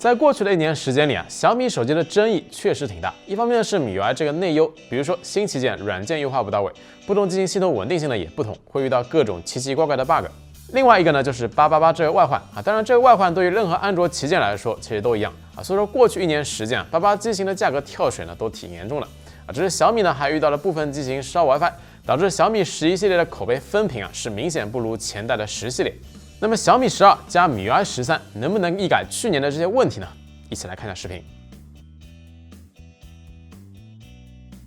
在过去的1年时间里小米手机的争议确实挺大。一方面是米 UI 这个内忧，比如说新旗舰软件优化不到位，不同机型系统稳定性呢也不同，会遇到各种奇奇怪怪的 bug。另外一个呢就是888这个外患当然这个外患对于任何安卓旗舰来说其实都一样所以说过去1年时间88机型的价格跳水呢都挺严重的只是小米呢还遇到了部分机型烧 WiFi， 导致小米11系列的口碑分屏是明显不如前代的10系列。那么小米12加米 UI 13能不能一改去年的这些问题呢？一起来看一下视频。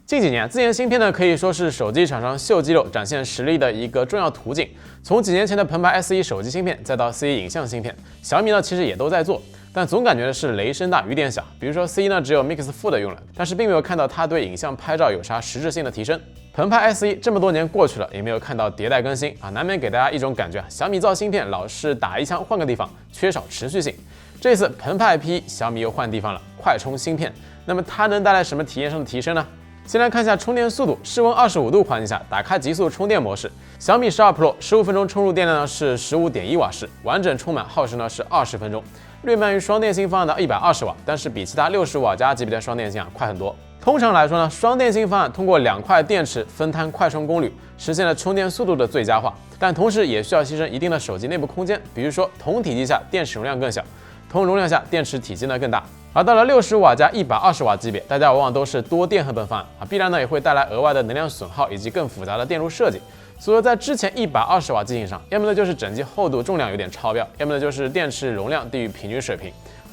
近几年，自研芯片呢可以说是手机厂商秀肌肉、展现实力的一个重要途径。从几年前的澎湃 S1 手机芯片，再到 C1 影像芯片，小米呢其实也都在做，但总感觉是雷声大雨点小。比如说 C1 呢只有 Mix Fold 的用了，但是并没有看到它对影像拍照有啥实质性的提升。澎湃 S1 这么多年过去了，也没有看到迭代更新难免给大家一种感觉小米造芯片老是打一枪换个地方，缺少持续性。这次澎湃 P1 小米又换地方了，快充芯片，那么它能带来什么体验上的提升呢？先来看一下充电速度，室温25度环境下打开极速充电模式，小米12 Pro 15分钟充入电量呢是15.1瓦时，完整充满耗时呢是20分钟，略慢于双电芯方案的120瓦，但是比其他60瓦加级别的双电芯快很多。通常来说呢，双电芯方案通过2块电池分摊快充功率，实现了充电速度的最佳化，但同时也需要牺牲一定的手机内部空间，比如说同体积下电池容量更小，同容量下电池体积呢更大。而到了60瓦加120瓦级别，大家往往都是多电荷本方案必然呢也会带来额外的能量损耗以及更复杂的电路设计。所以说在之前120瓦机型上，要么呢就是整机厚度重量有点超标，要么呢就是电池容量低于平均水平。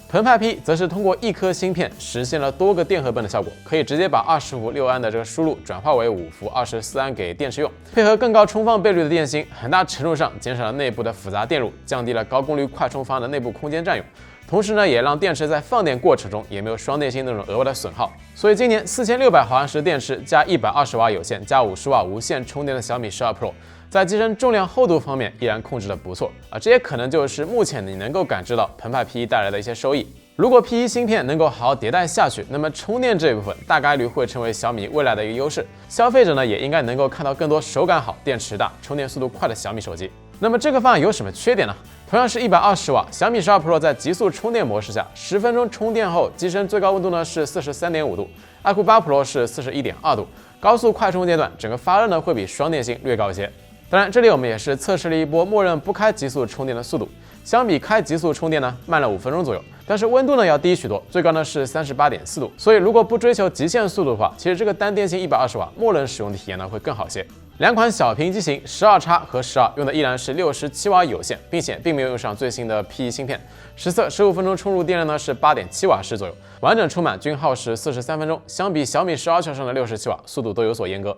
澎湃 P 则是通过一颗芯片实现了多个电荷泵的效果，可以直接把20伏6安的这个输入转化为5伏24安给电池用，配合更高充放倍率的电芯，很大程度上减少了内部的复杂电路，降低了高功率快充方案的内部空间占用。同时呢，也让电池在放电过程中也没有双电芯那种额外的损耗。所以今年4600毫安时电池加120瓦有线加50瓦无线充电的小米12 Pro， 在机身重量厚度方面依然控制得不错这也可能就是目前你能够感知到澎湃 P1 带来的一些收益。如果 P1 芯片能够好好迭代下去，那么充电这一部分大概率会成为小米未来的一个优势。消费者呢也应该能够看到更多手感好、电池大、充电速度快的小米手机。那么这个方案有什么缺点呢？同样是120瓦，小米12 Pro 在极速充电模式下，10分钟充电后，机身最高温度呢是43.5度，iQOO 8 Pro 是41.2度，高速快充阶段整个发热呢会比双电芯略高一些。当然，这里我们也是测试了一波默认不开极速充电的速度，相比开极速充电呢慢了5分钟左右，但是温度呢要低许多，最高呢是38.4度。所以如果不追求极限速度的话，其实这个单电芯120瓦默认使用的体验呢会更好些。两款小屏机型12X和12用的依然是67瓦有线，并且并没有用上最新的 P1 芯片。实测15分钟充入电量呢是8.7瓦时左右，完整充满均耗时43分钟，相比小米12 Ultra 上的67瓦，速度都有所阉割。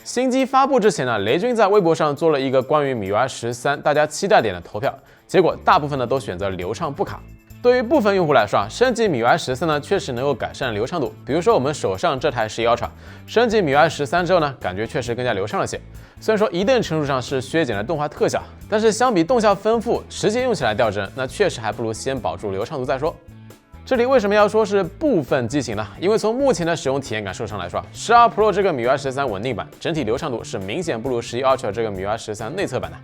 新机发布之前呢，雷军在微博上做了一个关于米 UI 13大家期待点的投票，结果大部分呢都选择流畅不卡。对于部分用户来说升级米 UI 13呢确实能够改善流畅度，比如说我们手上这台11 Ultra 升级米 UI 13之后呢，感觉确实更加流畅了些。虽然说一定程度上是削减了动画特效，但是相比动效丰富，实际用起来掉帧，那确实还不如先保住流畅度再说。这里为什么要说是部分机型呢？因为从目前的使用体验感受上来说，12 Pro 这个米 UI 13稳定版整体流畅度是明显不如11 Ultra 这个米 UI 13内测版的。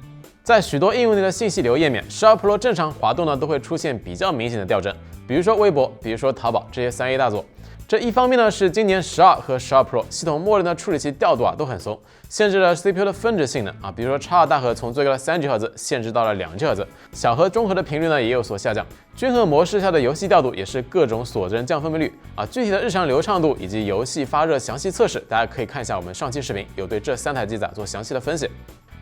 在许多应用内的信息流页面，12 Pro 正常滑动呢都会出现比较明显的掉帧，比如说微博，比如说淘宝这些3A 大作。这一方面呢是今年12和12 Pro 系统默认的处理器调度都很松，限制了 CPU 的分值性能比如说X2大核从最高的3GHz 限制到了2GHz，小核中核的频率呢也有所下降，均衡模式下的游戏调度也是各种锁帧降分辨率具体的日常流畅度以及游戏发热详细测试，大家可以看一下我们上期视频，有对这3台机子做详细的分析。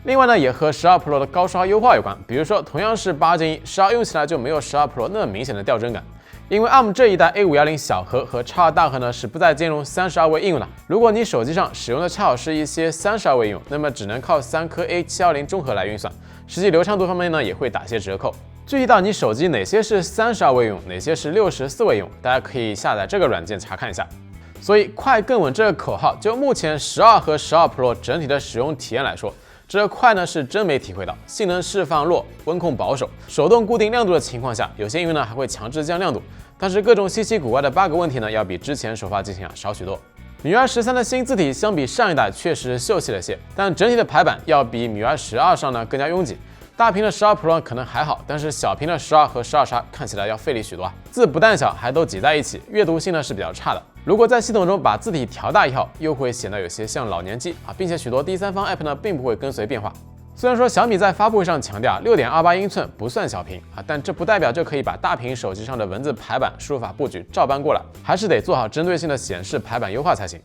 另外呢，也和12 Pro 的高刷优化有关，比如说同样是8+1，12用起来就没有12 Pro 那么明显的掉帧感。因为 ARM 这一代 A510 小核和X2大核呢是不再兼容32位应用的，如果你手机上使用的恰好是一些32位应用，那么只能靠3颗 A710 中核来运算，实际流畅度方面呢也会打些折扣。具体到你手机哪些是32位应用，哪些是64位应用，大家可以下载这个软件查看一下。所以快更稳这个口号，就目前12和12 Pro 整体的使用体验来说，这快呢是真没体会到，性能释放弱，温控保守，手动固定亮度的情况下，有些应用呢还会强制降亮度，但是各种稀奇古怪的 bug 问题呢要比之前首发机型少许多。米 UI 13的新字体相比上一代确实秀气了些，但整体的排版要比米 UI 12上呢更加拥挤，大屏的12 Pro 可能还好，但是小屏的12和12X 看起来要费力许多啊，字不但小，还都挤在一起，阅读性呢是比较差的。如果在系统中把字体调大1号，又会显得有些像老年机啊，并且许多第三方 App 呢并不会跟随变化。虽然说小米在发布会上强调6.28英寸不算小屏啊，但这不代表就可以把大屏手机上的文字排版、输入法布局照搬过来，还是得做好针对性的显示排版优化才行。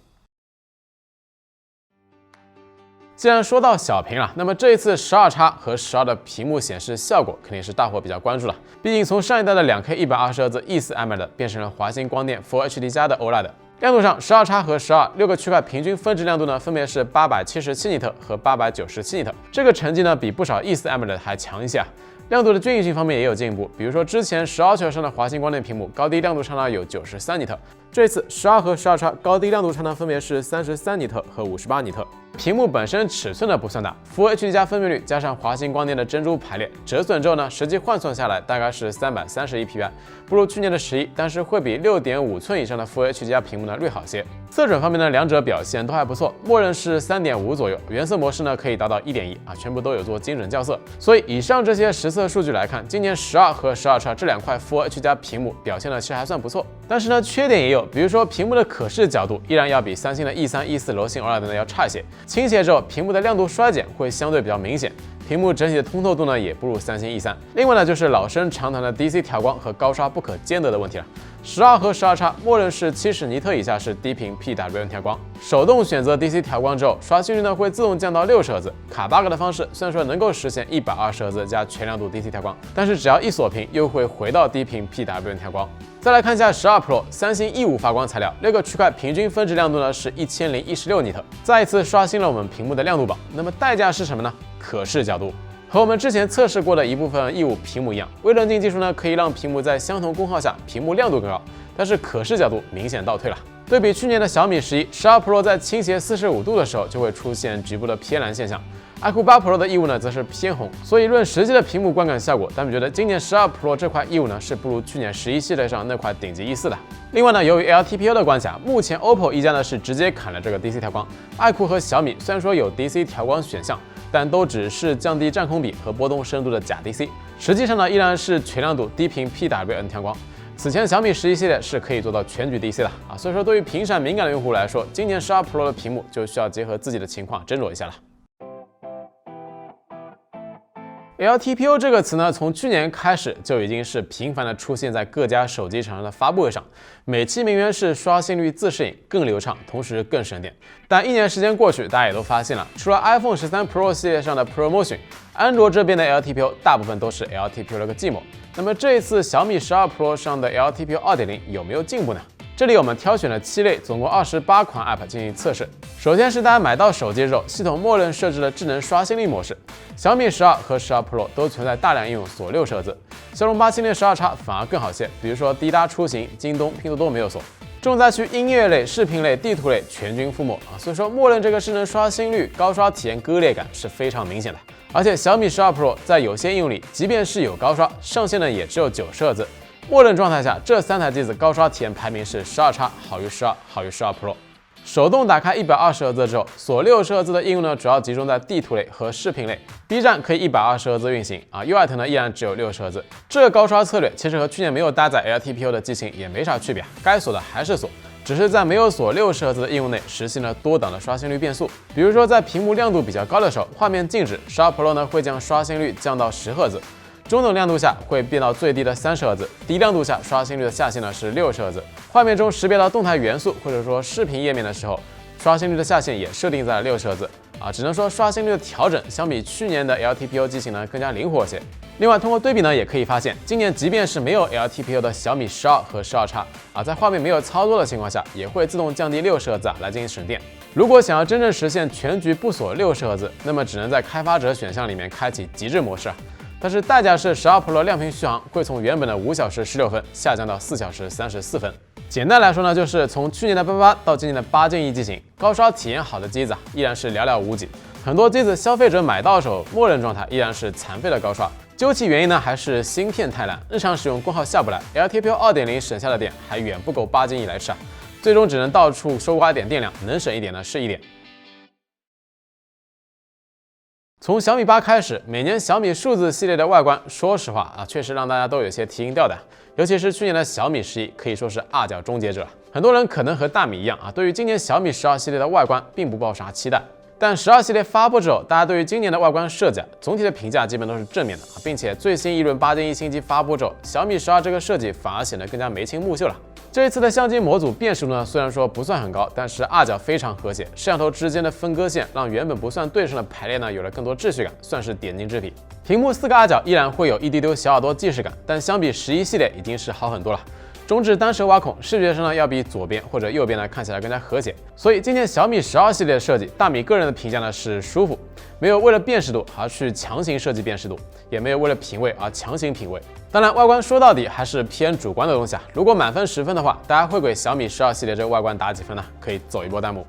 既然说到小屏了，那么这一次12X 和12的屏幕显示效果肯定是大伙比较关注了。毕竟从上一代的 2K 120赫兹 E4 AMOLED 变成了华星光电 Full HD+ 的 OLED。亮度上，12X 和126个区块平均分值亮度呢，分别是877尼特和897尼特，这个成绩呢比不少 E4 AMOLED 还强一些啊。亮度的均匀性方面也有进步，比如说之前10 Ultra 上的华星光电屏幕高低亮度差呢有93尼特，这次12和12X 高低亮度差呢分别是33尼特和58尼特。屏幕本身尺寸呢不算大 ，Full HD+ 分辨率加上华星光电的珍珠排列，折损之后呢，实际换算下来大概是331 PPI， 不如去年的11，但是会比6.5寸以上的 Full HD+ 屏幕呢略好些。色准方面呢，两者表现都还不错，默认是3.5左右，原色模式呢可以达到1.1啊，全部都有做精准校色。所以以上这些实测数据来看，今年12和12X 这两块 Full HD+ 屏幕表现呢其实还算不错，但是呢缺点也有，比如说屏幕的可视角度依然要比三星的 E3、E4 柔性 OLED 呢要差一些。倾斜之后，屏幕的亮度衰减会相对比较明显，屏幕整体的通透度呢也不如三星 E3。另外呢，就是老生常谈的 DC 调光和高刷不可兼得的问题了。12和12X 默认是70尼特以下是低频 PWM 调光，手动选择 DC 调光之后，刷新率呢会自动降到60赫兹。卡 bug 的方式虽然说能够实现120赫兹加全亮度 DC 调光，但是只要一锁屏又会回到低频 PWM 调光。再来看一下12 Pro， 三星 E5 发光材料，6个区块平均分值亮度呢是1016尼特，再一次刷新了我们屏幕的亮度榜。那么代价是什么呢？可视角度。和我们之前测试过的一部分 E5 屏幕一样，微棱镜技术呢可以让屏幕在相同功耗下屏幕亮度更高，但是可视角度明显倒退了。对比去年的小米11，12 Pro 在倾斜45度的时候就会出现局部的偏蓝现象。iQOO 8 Pro 的 E5 呢则是偏红，所以论实际的屏幕观感效果，咱们觉得今年12 Pro 这块 E5 呢是不如去年11系列上那块顶级 E4 的。另外呢，由于 LTPO 的关系啊，目前 OPPO 一加呢是直接砍了这个 DC 调光，iQOO 和小米虽然说有 DC 调光选项，但都只是降低占空比和波动深度的假 DC， 实际上呢依然是全亮度低频 PWM 调光。此前小米11系列是可以做到全局 DC 的啊，所以说对于频闪敏感的用户来说，今年12 Pro 的屏幕就需要结合自己的情况斟酌一下了。LTPO 这个词呢，从去年开始就已经是频繁的出现在各家手机厂商的发布会上，美其名曰是刷新率自适应更流畅，同时更省电。但一年时间过去，大家也都发现了，除了 iPhone 13 Pro 系列上的 ProMotion， 安卓这边的 LTPO 大部分都是 LTPO 了个寂寞。那么这一次小米12 Pro 上的 LTPO 2.0 有没有进步呢？这里我们挑选了7类，总共28款 App 进行测试。首先是大家买到手机之后，系统默认设置了智能刷新率模式。小米12和12 Pro 都存在大量应用锁60赫兹，骁龙8系列12X 反而更好些，比如说滴答出行、京东、拼多多没有锁。重灾区音乐类、视频类、地图类全军覆没啊，所以说默认这个智能刷新率、高刷体验割裂感是非常明显的。而且小米12 Pro 在有些应用里，即便是有高刷，上限呢也只有90赫兹。默认状态下，这3台机子高刷体验排名是12X好于12，好于12 Pro。手动打开120赫兹之后，锁60赫兹的应用呢，主要集中在地图类和视频类。B 站可以120赫兹运行啊 ，UIT 呢依然只有60赫兹。这个高刷策略其实和去年没有搭载 LTPO 的机型也没啥区别，该锁的还是锁，只是在没有锁60赫兹的应用内实现了多档的刷新率变速。比如说在屏幕亮度比较高的时候，画面静止，12 Pro 呢会将刷新率降到10赫兹。中等亮度下会变到最低的30赫兹，低亮度下刷新率的下限呢是60赫兹。画面中识别到动态元素或者说视频页面的时候，刷新率的下限也设定在了60赫兹啊。只能说刷新率的调整相比去年的 LTPO 机型呢更加灵活些。另外通过对比呢，也可以发现，今年即便是没有 LTPO 的小米12和12X啊，在画面没有操作的情况下，也会自动降低60赫兹来进行省电。如果想要真正实现全局不锁60赫兹，那么只能在开发者选项里面开启极致模式。但是代价是12 Pro 亮屏续航会从原本的5小时16分下降到4小时34分。简单来说呢，就是从去年的88到今年的8进1机型，高刷体验好的机子依然是寥寥无几。很多机子消费者买到手，默认状态依然是残废的高刷。究其原因呢，还是芯片太烂，日常使用功耗下不来。LTPO 2.0 省下的电还远不够8进1来吃啊，最终只能到处收刮一点电量，能省一点呢是一点。从小米8开始，每年小米数字系列的外观，说实话确实让大家都有些提心吊胆。尤其是去年的小米11，可以说是二角终结者。很多人可能和大米一样对于今年小米12系列的外观并不抱啥期待。但12系列发布之后，大家对于今年的外观设计总体的评价基本都是正面的并且最新一轮8.1新机发布之后，小米12这个设计反而显得更加眉清目秀了。这一次的相机模组辨识度呢，虽然说不算很高，但是二角非常和谐，摄像头之间的分割线让原本不算对称的排列呢有了更多秩序感，算是点睛之笔。屏幕4个二角依然会有一滴丢小耳朵既视感，但相比11系列已经是好很多了。中置单摄挖孔，视觉上呢要比左边或者右边呢看起来更加和谐。所以今年小米12系列的设计，大米个人的评价呢是舒服，没有为了辨识度而去强行设计辨识度，也没有为了品味而强行品味。当然，外观说到底还是偏主观的东西如果满分10分的话，大家会给小米12系列这个外观打几分呢？可以走一波弹幕。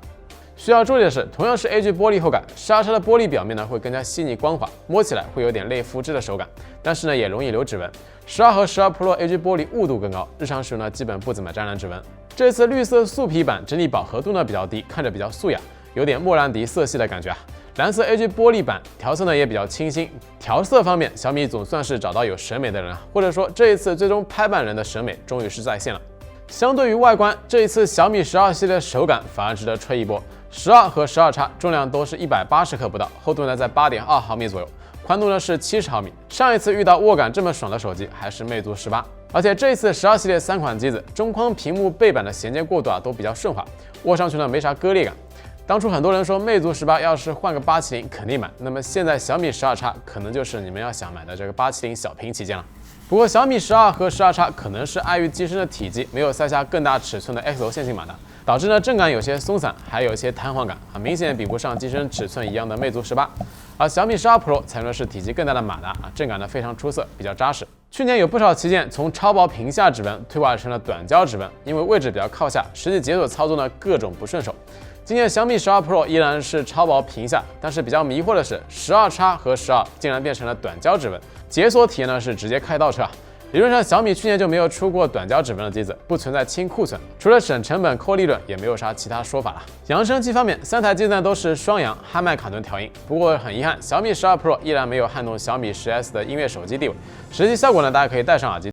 需要注意的是，同样是 AG 玻璃后盖，12叉的玻璃表面呢会更加细腻光滑，摸起来会有点类肤质的手感，但是呢也容易留指纹。12和12 Pro AG 玻璃雾度更高，日常使用呢基本不怎么沾染指纹。这次绿色素皮版整体饱和度呢比较低，看着比较素雅，有点莫兰迪色系的感觉蓝色 AG 玻璃版调色呢也比较清新，调色方面小米总算是找到有审美的人或者说这一次最终拍板人的审美终于是在线了。相对于外观，这一次小米12系列的手感反而值得吹一波。12和12叉重量都是180克不到，厚度呢在8.2毫米左右，宽度呢是70毫米。上一次遇到握感这么爽的手机还是魅族18，而且这一次12系列3款机子中框屏幕背板的衔接过渡都比较顺滑，握上去呢没啥割裂感。当初很多人说魅族18要是换个870肯定买，那么现在小米12叉可能就是你们要想买的这个870小屏旗舰了。不过小米12和12叉可能是碍于机身的体积没有塞下更大尺寸的 XO 线性马达，导致呢震感有些松散，还有一些弹簧感明显比不上机身尺寸一样的魅族18。而小米12 Pro 采用的是体积更大的马达震感呢非常出色，比较扎实。去年有不少旗舰从超薄屏下指纹退化成了短焦指纹，因为位置比较靠下，实际解锁操作呢各种不顺手。今年小米12 Pro 依然是超薄屏下，但是比较迷惑的是12叉和12竟然变成了短焦指纹，解锁体验呢是直接开倒车理论上小米去年就没有出过短焦指纹的机子，不存在清库存，除了省成本扣利润也没有啥其他说法了。扬声器方面，3台机子呢都是双扬哈曼卡顿调音，不过很遗憾，小米12 Pro 依然没有撼动小米10S 的音乐手机地位。实际效果呢，大家可以戴上耳机。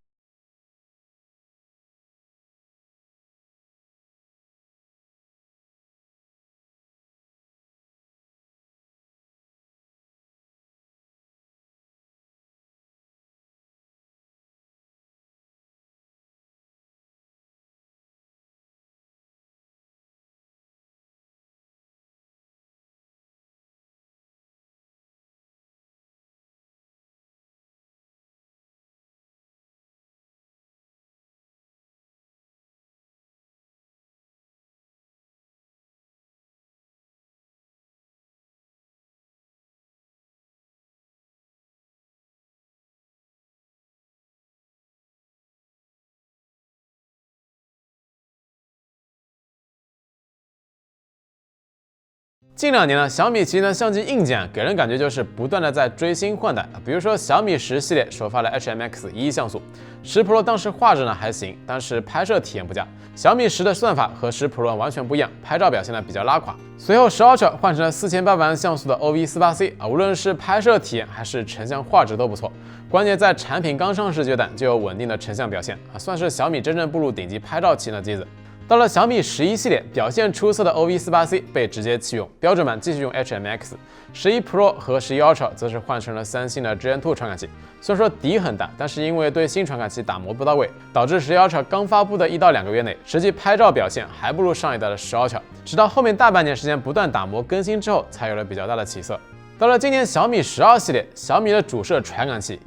近2年呢，小米旗舰的相机硬件给人感觉就是不断的在追新换代。比如说小米10系列首发了 HMX11像素，10 Pro 当时画质呢还行，但是拍摄体验不佳。小米10的算法和10 Pro 完全不一样，拍照表现呢比较拉垮。随后10 Ultra 换成了4800万像素的 OV48C 无论是拍摄体验还是成像画质都不错。关键在产品刚上市阶段就有稳定的成像表现算是小米真正步入顶级拍照旗舰的机子。到了小米11系列，表现出色的 OV48C 被直接弃用，标准版继续用 HMX。11 Pro 和11 Ultra 则是换成了三星的 Gen2 传感器。虽然说底很大，但是因为对新传感器打磨不到位，导致11 Ultra 刚发布的1到2个月内，实际拍照表现还不如上一代的10 Ultra。直到后面大半年时间不断打磨更新之后，才有了比较大的起色。到了今年小米12系列，小米的主摄传感器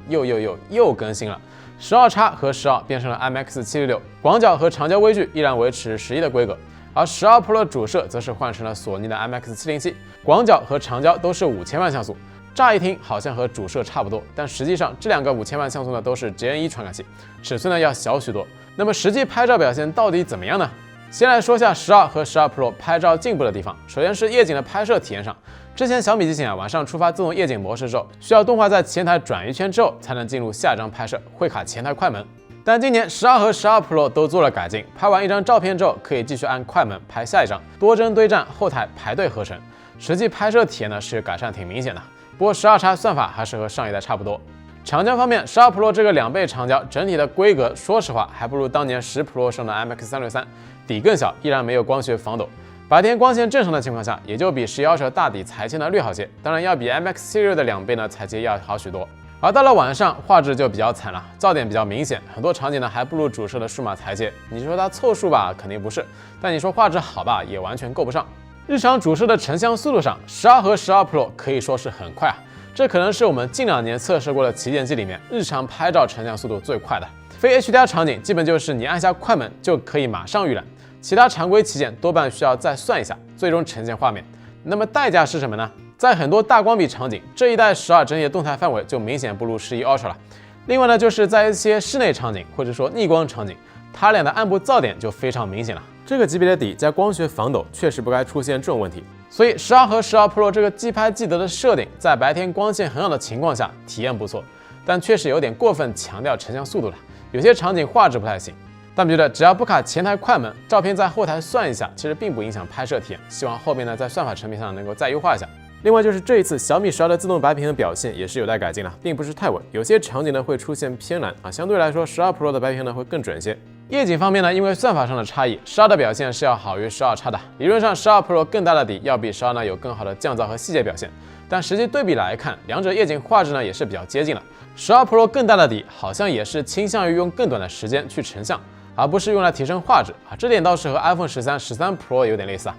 又更新了。12叉和12变成了 IMX766，广角和长焦微距依然维持11的规格，而12 Pro 的主摄则是换成了索尼的 IMX707，广角和长焦都是5000万像素。乍一听好像和主摄差不多，但实际上这2个5000万像素呢都是 GN1 传感器，尺寸呢要小许多。那么实际拍照表现到底怎么样呢？先来说下12和12 Pro 拍照进步的地方。首先是夜景的拍摄体验上，之前小米机型晚上触发自动夜景模式之后，需要动画在前台转一圈之后才能进入下一张拍摄，会卡前台快门。但今年12和12 Pro 都做了改进，拍完一张照片之后可以继续按快门拍下一张，多帧堆栈后台排队合成，实际拍摄体验呢是改善挺明显的。不过12X 算法还是和上一代差不多。长焦方面，12 Pro 这个2倍长焦整体的规格，说实话还不如当年10 Pro 上的 IMX363，底更小，依然没有光学防抖。白天光线正常的情况下，也就比11 Ultra 大底裁切呢略好些，当然要比 MX Series 的2倍呢裁切要好许多。而到了晚上，画质就比较惨了，噪点比较明显，很多场景呢还不如主摄的数码裁切。你说它凑数吧，肯定不是；但你说画质好吧，也完全够不上。日常主摄的成像速度上，12和12 Pro 可以说是很快啊，这可能是我们近2年测试过的旗舰机里面日常拍照成像速度最快的。非 HDR 场景基本就是你按下快门就可以马上预览，其他常规旗舰多半需要再算一下，最终呈现画面。那么代价是什么呢？在很多大光比场景，这一代12整体的动态范围就明显不如11 Ultra 了。另外呢，就是在一些室内场景或者说逆光场景，它俩的暗部噪点就非常明显了。这个级别的底加光学防抖，确实不该出现这种问题。所以12和12 Pro 这个即拍即得的设定，在白天光线很好的情况下体验不错，但确实有点过分强调成像速度了，有些场景画质不太行。但我觉得只要不卡前台快门，照片在后台算一下，其实并不影响拍摄体验。希望后面呢在算法层面上能够再优化一下。另外就是这一次小米12的自动白屏的表现也是有待改进的，并不是太稳，有些场景呢会出现偏蓝啊，相对来说12 Pro 的白屏呢会更准些。夜景方面呢，因为算法上的差异，12的表现是要好于12X的。理论上12 Pro 更大的底要比12呢有更好的降噪和细节表现，但实际对比来看，两者夜景画质呢也是比较接近的。12 Pro 更大的底好像也是倾向于用更短的时间去成像，而不是用来提升画质啊，这点倒是和 iPhone 13 Pro 有点类似啊。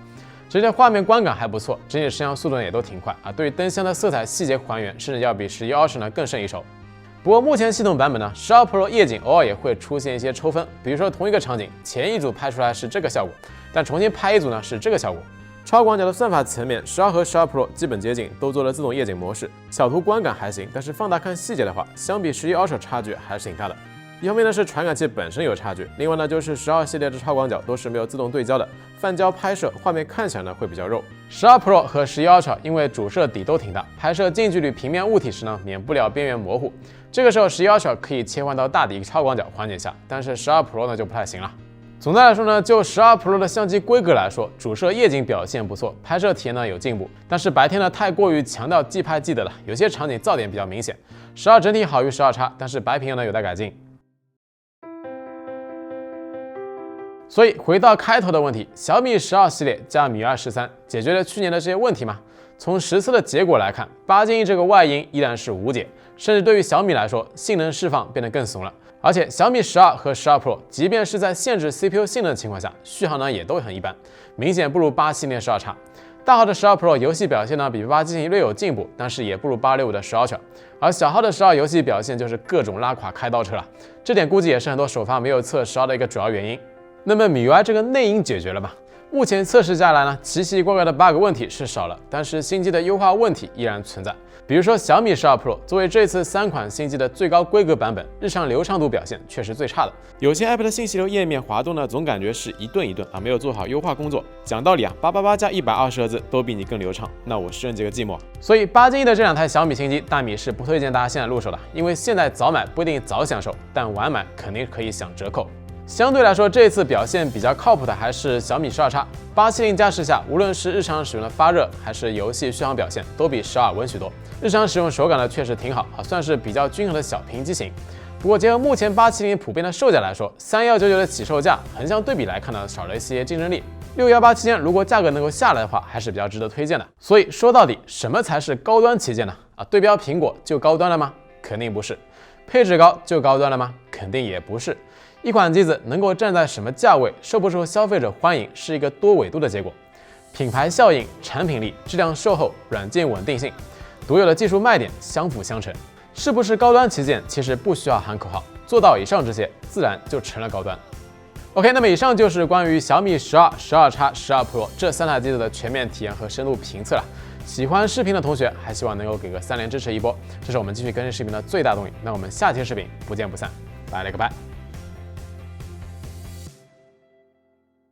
整体画面观感还不错，整体摄像速度呢也都挺快啊，对于灯箱的色彩细节还原，甚至要比11 Ultra 呢更胜一筹。不过目前系统版本呢，12 Pro 夜景偶尔也会出现一些抽分，比如说同一个场景，前一组拍出来是这个效果，但重新拍一组呢是这个效果。超广角的算法层面，12和12 Pro 基本接近，都做了自动夜景模式，小图观感还行，但是放大看细节的话，相比11 Ultra 差距还是挺大的。一方面呢是传感器本身有差距，另外呢就是12系列的超广角都是没有自动对焦的，泛焦拍摄画面看起来呢会比较肉。12 Pro 和11 Ultra 因为主摄底都挺大，拍摄近距离平面物体时呢免不了边缘模糊，这个时候11 Ultra 可以切换到大底超广角缓解下，但是12 Pro 呢就不太行了。总的来说呢，就12 Pro 的相机规格来说，主摄夜景表现不错，拍摄体验呢有进步，但是白天呢太过于强调即拍即得了，有些场景噪点比较明显。12整体好于12X，但是白屏呢有待改进。所以回到开头的问题，小米12系列加米UI 13解决了去年的这些问题吗？从实测的结果来看，8进1这个外音依然是无解，甚至对于小米来说，性能释放变得更怂了。而且小米12和12 Pro， 即便是在限制 CPU 性能的情况下，续航呢也都很一般，明显不如8系列12X。大号的12 Pro 游戏表现呢比8进行略有进步，但是也不如865的10 Ultra。而小号的12游戏表现就是各种拉垮开倒车了，这点估计也是很多首发没有测12的一个主要原因。那么米UI这个内因解决了吗？目前测试下来呢，奇奇怪怪的 bug 问题是少了，但是新机的优化问题依然存在。比如说小米12 Pro 作为这次3款新机的最高规格版本，日常流畅度表现却是最差的。有些 App 的信息流页面滑动呢，总感觉是一顿一顿啊，没有做好优化工作。讲道理啊，888加120赫兹都比你更流畅，那我是认这个寂寞。所以8进1的这2台小米新机，大米是不推荐大家现在入手的，因为现在早买不一定早享受，但晚买肯定可以享折扣。相对来说，这次表现比较靠谱的还是小米12X。870加持下，无论是日常使用的发热还是游戏续航表现，都比12稳许多。日常使用手感呢确实挺好啊，算是比较均衡的小屏机型。不过结合目前870普遍的售价来说，3199的起售价，横向对比来看呢，少了一些竞争力。618期间如果价格能够下来的话，还是比较值得推荐的。所以说到底，什么才是高端旗舰呢？对标苹果就高端了吗？肯定不是。配置高就高端了吗？肯定也不是。一款机子能够站在什么价位，受不受消费者欢迎，是一个多维度的结果。品牌效应、产品力、质量售后、软件稳定性，独有的技术卖点相辅相成。是不是高端旗舰，其实不需要喊口号，做到以上这些，自然就成了高端。OK， 那么以上就是关于小米12、12X、12 Pro 这3台机子的全面体验和深度评测了。喜欢视频的同学，还希望能够给个3连支持一波，这是我们继续更新视频的最大动力。那我们下期视频不见不散，拜了个拜。